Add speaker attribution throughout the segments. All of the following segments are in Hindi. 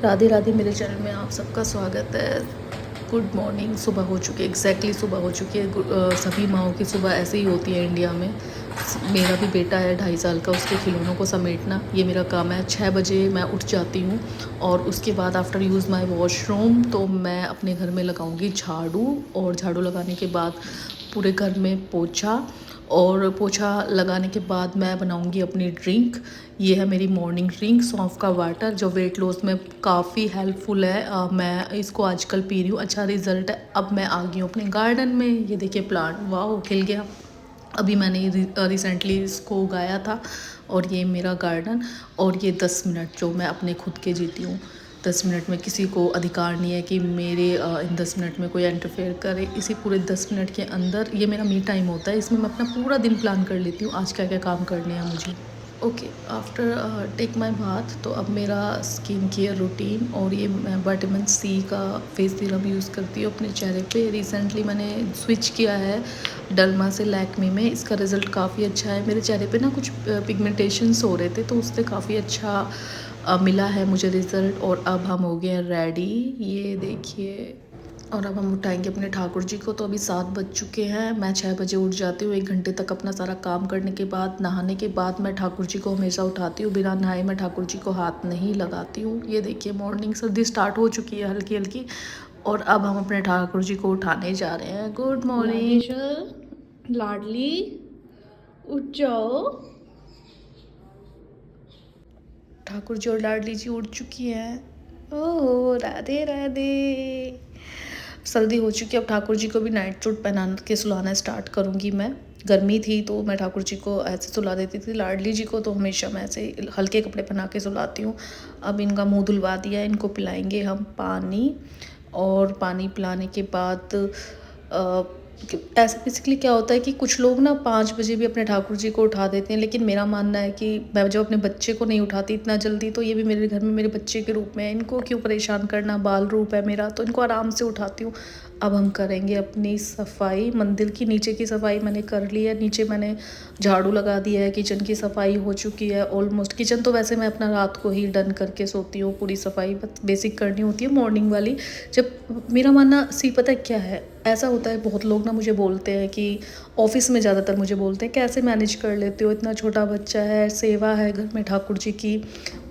Speaker 1: राधे राधे, मेरे चैनल में आप सबका स्वागत है। Good morning. सुबह हो चुकी है, एग्जैक्टली सुबह हो चुकी है। सभी माओं की सुबह ऐसे ही होती है इंडिया में। मेरा भी बेटा है 2.5 साल का, उसके खिलौनों को समेटना ये मेरा काम है। 6 बजे मैं उठ जाती हूँ और उसके बाद आफ्टर यूज़ माय वॉशरूम तो मैं अपने घर में लगाऊंगी झाड़ू, और झाड़ू लगाने के बाद पूरे घर में पोछा, और पोछा लगाने के बाद मैं बनाऊंगी अपनी ड्रिंक। ये है मेरी मॉर्निंग ड्रिंक, सौंफ का वाटर, जो वेट लॉस में काफ़ी हेल्पफुल है। मैं इसको आजकल पी रही हूँ, अच्छा रिजल्ट है। अब मैं आ गई हूँ अपने गार्डन में। ये देखिए प्लांट, वाह खिल गया। अभी मैंने रिसेंटली इसको उगाया था। और ये मेरा गार्डन। और ये 10 मिनट जो मैं अपने खुद के जीती हूँ। 10 मिनट में किसी को अधिकार नहीं है कि मेरे इन 10 मिनट में कोई इंटरफेयर करे। इसी पूरे 10 मिनट के अंदर ये मेरा मी टाइम होता है। इसमें मैं अपना पूरा दिन प्लान कर लेती हूँ, आज क्या क्या काम करने हैं मुझे। Okay, after take my bath तो अब मेरा स्किन केयर रूटीन, और ये मैं विटामिन सी का फेस सीरम यूज़ करती हूँ अपने चेहरे पे। रिसेंटली मैंने स्विच किया है डर्मा से लैक्मे में। इसका रिज़ल्ट काफ़ी अच्छा है। मेरे चेहरे पे ना कुछ पिगमेंटेशंस हो रहे थे, तो उससे काफ़ी अच्छा मिला है मुझे रिज़ल्ट। और अब हम हो गए हैं रेडी, ये देखिए। और अब हम उठाएंगे अपने ठाकुर जी को। तो अभी 7 बज चुके हैं। मैं 6 बजे उठ जाती हूँ। 1 घंटे तक अपना सारा काम करने के बाद, नहाने के बाद मैं ठाकुर जी को हमेशा उठाती हूँ। बिना नहाए मैं ठाकुर जी को हाथ नहीं लगाती हूँ। ये देखिए मॉर्निंग सर्दी स्टार्ट हो चुकी है हल्की हल्की। और अब हम अपने ठाकुर जी को उठाने जा रहे हैं। गुड मॉर्निंग लाडली, उठ जाओ। ठाकुर जी और लाडली जी उठ चुकी हैं। ओह राधे राधे। सर्दी हो चुकी है। अब ठाकुर जी को भी नाइट सूट पहना के सुलाना स्टार्ट करूँगी मैं। गर्मी थी तो मैं ठाकुर जी को ऐसे सुला देती थी। लाडली जी को तो हमेशा मैं ऐसे हल्के कपड़े पहना के सुलाती हूँ। अब इनका मुंह धुलवा दिया है, इनको पिलाएंगे हम पानी। और पानी पिलाने के बाद ऐसे बेसिकली क्या होता है कि कुछ लोग ना 5 बजे भी अपने ठाकुर जी को उठा देते हैं, लेकिन मेरा मानना है कि मैं जब अपने बच्चे को नहीं उठाती इतना जल्दी, तो ये भी मेरे घर में मेरे बच्चे के रूप में है। इनको क्यों परेशान करना, बाल रूप है मेरा, तो इनको आराम से उठाती हूँ। अब हम करेंगे अपनी सफाई। मंदिर की नीचे की सफाई मैंने कर ली है। नीचे मैंने झाड़ू लगा दिया है। किचन की सफाई हो चुकी है ऑलमोस्ट। किचन तो वैसे मैं अपना रात को ही डन करके सोती हूँ। पूरी सफाई बेसिक करनी होती है मॉर्निंग वाली। जब मेरा मानना सी पता है क्या है, ऐसा होता है बहुत लोग ना मुझे बोलते हैं कि ऑफिस में ज़्यादातर मुझे बोलते हैं कैसे मैनेज कर लेते हो, इतना छोटा बच्चा है, सेवा है घर में ठाकुर जी की,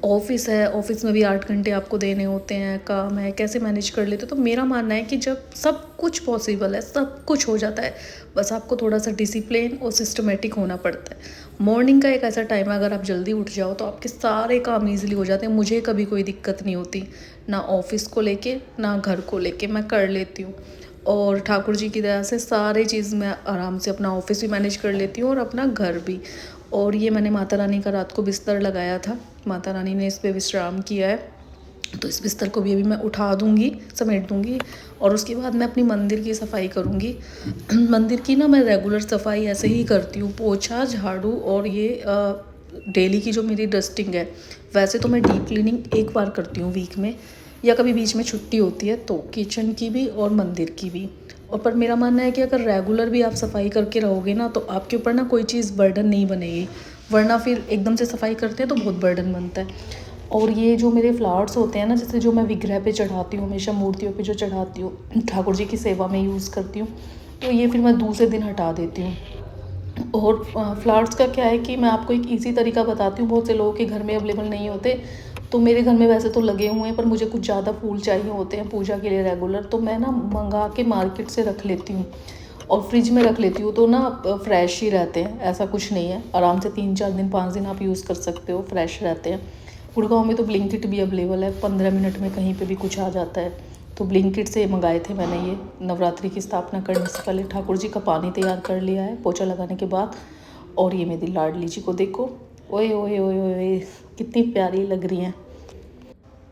Speaker 1: ऑफिस है, ऑफिस में भी 8 घंटे आपको देने होते हैं, काम है, कैसे मैनेज कर लेते हो। तो मेरा मानना है कि जब सब कुछ पॉसिबल है, सब कुछ हो जाता है, बस आपको थोड़ा सा डिसिप्लिन और सिस्टमेटिक होना पड़ता है। मॉर्निंग का एक ऐसा टाइम है, अगर आप जल्दी उठ जाओ तो आपके सारे काम ईजिली हो जाते हैं। मुझे कभी कोई दिक्कत नहीं होती, ना ऑफिस को लेके ना घर को लेके, मैं कर लेती हूँ। और ठाकुर जी की दया से सारी चीज़ मैं आराम से अपना ऑफिस भी मैनेज कर लेती हूँ और अपना घर भी। और ये मैंने माता रानी का रात को बिस्तर लगाया था, माता रानी ने इस पर विश्राम किया है, तो इस बिस्तर को भी अभी मैं उठा दूँगी, समेट दूँगी। और उसके बाद मैं अपनी मंदिर की सफाई करूँगी। मंदिर की ना मैं रेगुलर सफाई ऐसे ही करती हूँ, पोछा, झाड़ू, और ये डेली की जो मेरी डस्टिंग है। वैसे तो मैं डीप क्लीनिंग एक बार करती हूँ वीक में, या कभी बीच में छुट्टी होती है तो, किचन की भी और मंदिर की भी। और पर मेरा मानना है कि अगर रेगुलर भी आप सफाई करके रहोगे ना, तो आपके ऊपर ना कोई चीज़ बर्डन नहीं बनेगी। वरना फिर एकदम से सफाई करते हैं तो बहुत बर्डन बनता है। और ये जो मेरे फ्लावर्स होते हैं ना, जैसे जो मैं विग्रह पे चढ़ाती हूँ, हमेशा मूर्तियों पे जो चढ़ाती हूँ, ठाकुर जी की सेवा में यूज़ करती हूँ, तो ये फिर मैं दूसरे दिन हटा देती हूँ। और फ्लावर्स का क्या है कि मैं आपको एक इजी तरीका बताती हूँ, बहुत से लोगों के घर में अवेलेबल नहीं होते। तो मेरे घर में वैसे तो लगे हुए हैं, पर मुझे कुछ ज़्यादा फूल चाहिए होते हैं पूजा के लिए रेगुलर, तो मैं ना मंगा के मार्केट से रख लेती हूँ और फ्रिज में रख लेती हूँ। तो ना फ्रेश ही रहते हैं, ऐसा कुछ नहीं है, आराम से 3-4 दिन 5 दिन आप यूज़ कर सकते हो, फ्रेश रहते हैं। गुड़गांव में तो ब्लिंकिट भी अवेलेबल है, 15 मिनट में कहीं पे भी कुछ आ जाता है। तो ब्लिंकिट से मंगाए थे मैंने ये। नवरात्रि की स्थापना करने से पहले ठाकुर जी का पानी तैयार कर लिया है पोछा लगाने के बाद। और ये मेरी लाडली जी को देखो, ओए ओए ओए ओए कितनी प्यारी लग रही हैं।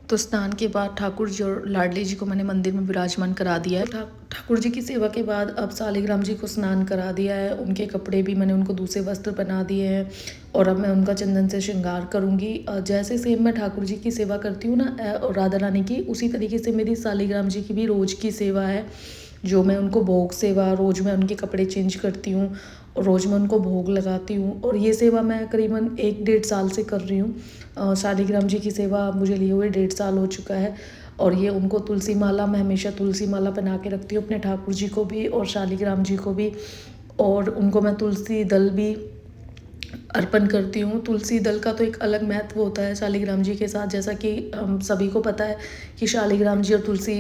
Speaker 1: तो स्नान के बाद ठाकुर जी और लाडली जी को मैंने मंदिर में विराजमान करा दिया है। ठाकुर जी की सेवा के बाद अब सालिग्राम जी को स्नान करा दिया है। उनके कपड़े भी मैंने उनको दूसरे वस्त्र बना दिए हैं, और अब मैं उनका चंदन से श्रृंगार करूँगी। जैसे सेम मैं ठाकुर जी की सेवा करती हूँ ना, और राधा रानी की, उसी तरीके से मेरी सालिग्राम जी की भी रोज़ की सेवा है, जो मैं उनको भोग सेवा, रोज़ मैं उनके कपड़े चेंज करती हूँ। रोज़ मैं उनको भोग लगाती हूँ और ये सेवा मैं करीबन 1 डेढ़ साल से कर रही हूँ। शालिग्राम जी की सेवा मुझे लिए हुए 1.5 साल हो चुका है और ये उनको तुलसी माला, मैं हमेशा तुलसी माला पहना के रखती हूँ अपने ठाकुर जी को भी और शालिग्राम जी को भी, और उनको मैं तुलसी दल भी अर्पण करती हूँ। तुलसी दल का तो एक अलग महत्व होता है शालिग्राम जी के साथ, जैसा कि हम सभी को पता है कि शालिग्राम जी और तुलसी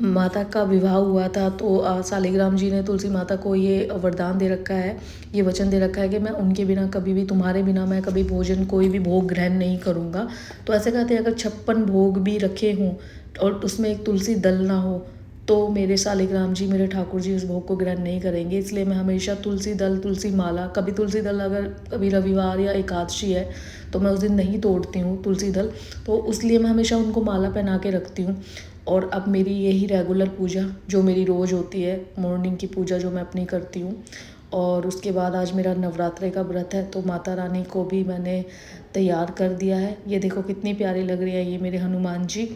Speaker 1: माता का विवाह हुआ था, तो शालिग्राम जी ने तुलसी माता को ये वरदान दे रखा है, ये वचन दे रखा है कि मैं उनके बिना कभी भी, तुम्हारे बिना मैं कभी भोजन, कोई भी भोग ग्रहण नहीं करूँगा। तो ऐसे कहते हैं अगर 56 भोग भी रखे हों और उसमें एक तुलसी दल ना हो तो मेरे शालिग्राम जी, मेरे ठाकुर जी उस भोग को ग्रहण नहीं करेंगे। इसलिए मैं हमेशा तुलसी दल, तुलसी माला, कभी तुलसी दल अगर कभी रविवार या एकादशी है तो मैं उस दिन नहीं तोड़ती हूँ तुलसी दल, तो इसलिए मैं हमेशा उनको माला पहना के रखती हूँ। और अब मेरी यही रेगुलर पूजा जो मेरी रोज़ होती है, मॉर्निंग की पूजा जो मैं अपनी करती हूँ। और उसके बाद आज मेरा नवरात्रे का व्रत है, तो माता रानी को भी मैंने तैयार कर दिया है। ये देखो कितनी प्यारी लग रही है ये मेरे हनुमान जी।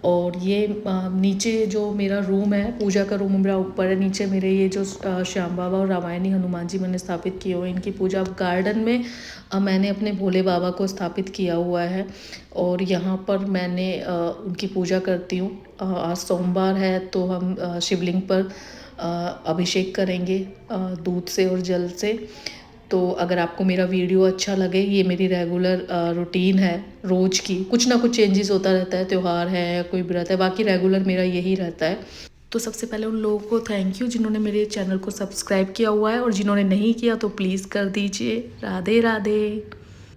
Speaker 1: और ये नीचे जो मेरा रूम है, पूजा का रूम मेरा ऊपर है, नीचे मेरे ये जो श्याम बाबा और रामायणी हनुमान जी मैंने स्थापित किए हुए हैं, इनकी पूजा गार्डन में मैंने अपने भोले बाबा को स्थापित किया हुआ है और यहाँ पर मैंने उनकी पूजा करती हूँ। आज सोमवार है तो हम शिवलिंग पर अभिषेक करेंगे दूध से और जल से। तो अगर आपको मेरा वीडियो अच्छा लगे, ये मेरी रेगुलर रूटीन है, रोज़ की कुछ ना कुछ चेंजेस होता रहता है, त्यौहार है या कोई व्रत है, बाकी रेगुलर मेरा यही रहता है। तो सबसे पहले उन लोगों को थैंक यू जिन्होंने मेरे चैनल को सब्सक्राइब किया हुआ है और जिन्होंने नहीं किया तो प्लीज़ कर दीजिए। राधे राधे।